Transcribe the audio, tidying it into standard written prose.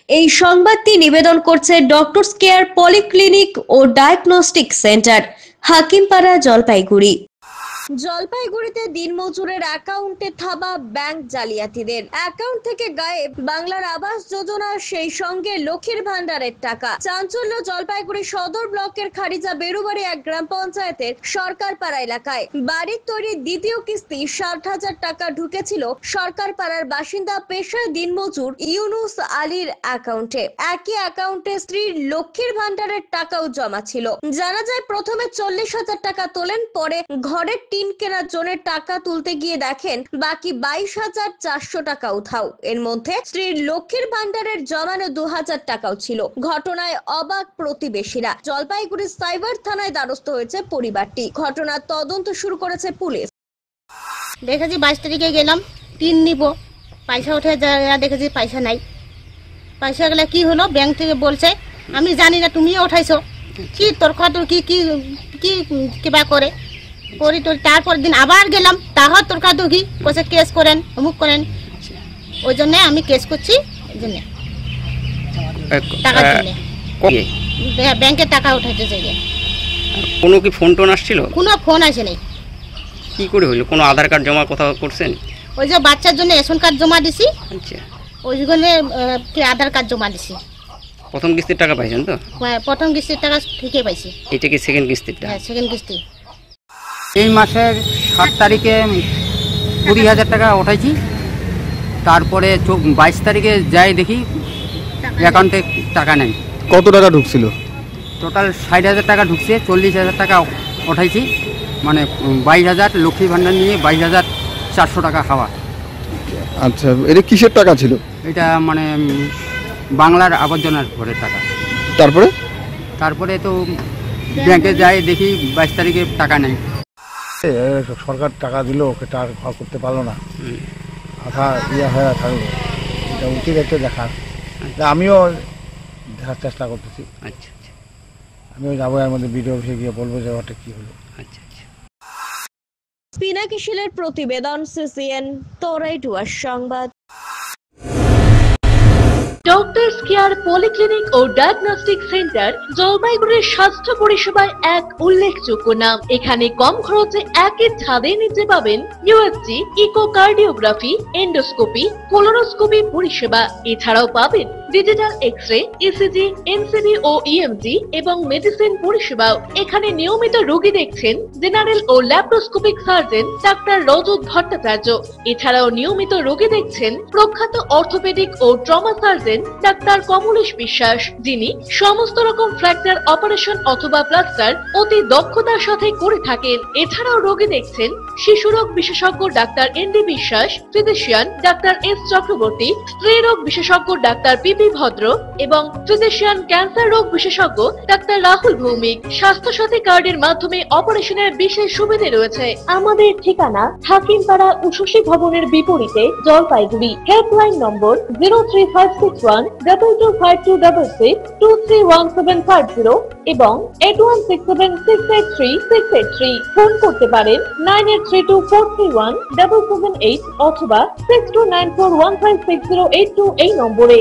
এই সংবাদটি নিবেদন করছে ডক্টরস কেয়ার পলিক্লিনিক ও ডায়াগনস্টিক সেন্টার, হাকিমপাড়া, জলপাইগুড়ি। জলপাইগুড়িতে দিনমজুরের অ্যাকাউন্টে থাবা ব্যাংক জালিয়াতিদের। অ্যাকাউন্ট থেকে গায়েব বাংলার আবাস যোজনা, সেই সঙ্গে লক্ষ্মীর ভান্ডারের টাকা। চাঞ্চল্য জলপাইগুড়ি সদর ব্লকের খারিজা বেরুবাড়ি এক গ্রাম পঞ্চায়েতের সরকারপাড়া এলাকায়। বাড়ির তৈরি দ্বিতীয় কিস্তি 60,000 টাকা ঢুকেছিল সরকারপাড়ার বাসিন্দা পেশায় দিনমজুর ইউনুস আলীর অ্যাকাউন্টে। একই অ্যাকাউন্টে স্ত্রীর লক্ষ্মীর ভান্ডারের টাকাও জমা ছিল। জানা যায় প্রথমে 40,000 টাকা তোলেন, পরে ঘরের টিন কেনার জন্য টাকা তুলতে গিয়ে দেখেন বাকি 22,400 টাকা উধাও। এর মধ্যে স্ত্রীর লক্ষ্মীর ভান্ডারের জমানো 2,000 টাকাও ছিল। ঘটনায় অবাক প্রতিবেশীরা। জলপাইগুড়ি সাইবার থানায় দ্বারস্থ হয়েছে পরিবারটি। ঘটনার তদন্ত শুরু করেছে পুলিশ। দেখেছি 22 তারিখে গেলাম টিন নিব, পয়সা উঠে দেখেছি পয়সা নাই। পয়সা গেলে কি হলো, ব্যাংক থেকে বলছে আমি জানি না, তুমিও উঠাইছো, কি তোর কত কি কি কি কিবা করে করি। তো তারপর দিন আবার গেলাম, তাহার তোর কাদু কি কোসে কেস করেন, অমুক করেন। ওই জন্য আমি কেস করছি, এই জন্য টাকার জন্য ব্যাংকে টাকা উঠাইতে চাই। কোনো কি ফোন টোন আসছিল? কোনো ফোন আসে নাই। কি করে হইলো? কোনো আধার কার্ড জমা কোথাও করছেন? ওই যে বাচ্চার জন্য রেশন কার্ড জমা দিছি, আচ্ছা, ওই জন্য আধার কার্ড জমা দিছি। প্রথম কিস্তির টাকা পাইছেন তো? প্রথম কিস্তির টাকা ঠিকই পাইছি। এটা কি সেকেন্ড কিস্তিটা? হ্যাঁ, সেকেন্ড কিস্তি। এই মাসের 7 তারিখে 20,000 টাকা উঠাইছি। তারপরে 22 তারিখে যাই দেখি অ্যাকাউন্টে টাকা নেই। কত টাকা ঢুকছিল? টোটাল 60,000 টাকা ঢুকছে, 40,000 টাকা উঠাইছি, মানে 22,000 লক্ষ্মী ভান্ডার নিয়ে 22,400 টাকা খাওয়া। আচ্ছা, এটা কিসের টাকা ছিল? এটা মানে বাংলার আবর্জনার ঘরের টাকা। তারপরে তো ব্যাংকে যাই দেখি 22 তারিখে টাকা নেই। সরকার টাকা দিল, ওকে টাকা ঘর করতে পারলো না, আধা ইয়ে হয়ে থাকলো। এটা উচিত একটা দেখার, আমিও দেখার চেষ্টা করতেছি। আচ্ছা, আমিও যাবো, এর মধ্যে ভিডিও অফিসে গিয়ে বলবো যে ওটা কি হলো। আচ্ছা। পিনাকি শীলের প্রতিবেদন, সিসিএন তোরাইটুয়ার সংবাদ। ডক্টরস কেয়ার পলিক্লিনিক ও ডায়াগনস্টিক সেন্টার জলপাইগুড়ির স্বাস্থ্য পরিষেবায় এক উল্লেখযোগ্য নাম। এখানে কম খরচে একই ছাদের নিচে পাবেন ইউএসজি, ইকোকার্ডিওগ্রাফি, এন্ডোস্কোপি, কোলোনোস্কোপি পরিষেবা। এছাড়াও পাবেন ডিজিটাল এক্স-রে, ইসিজি, এনসিবি ও ইএমজি এবং মেডিসিন পরিষেবাও। এখানে নিয়মিত রোগী দেখছেন জেনারেল ও ল্যাপ্রোস্কোপিক সার্জন ডাক্তার রজত ভট্টাচার্য। এছাড়াও নিয়মিত রোগী দেখছেন প্রখ্যাত অর্থোপেডিক ও ট্রমা সার্জন ডাক্তার কমলেশ বিশ্বাস, যিনি সমস্ত রকম ফ্র্যাকচার অপারেশন অথবা প্লাস্টার অতি দক্ষতার সাথে করে থাকেন। এছাড়াও রোগী দেখছেন শিশুরোগ বিশেষজ্ঞ ডাক্তার এনডি বিশ্বাস, ফিজিশিয়ান ডাক্তার এস চক্রবর্তী, স্ত্রীরোগ বিশেষজ্ঞ ডাক্তার পিপি ভদ্র এবং ফিজিশিয়ান ক্যান্সার রোগ বিশেষজ্ঞ ডাক্তার রাহুল ভৌমিক। স্বাস্থ্য সাথী কার্ডের মাধ্যমে অপারেশনের বিশেষ সুবিধা রয়েছে। আমাদের ঠিকানা হাকিমপাড়া উষসী ভবনের বিপরীতে, জলপাইগুড়ি। হেল্পলাইন নম্বর 03561225266, 231750 এবং 8167683683। ফোন করতে পারেন 9832431778 অথবা 6294156082 এই নম্বরে।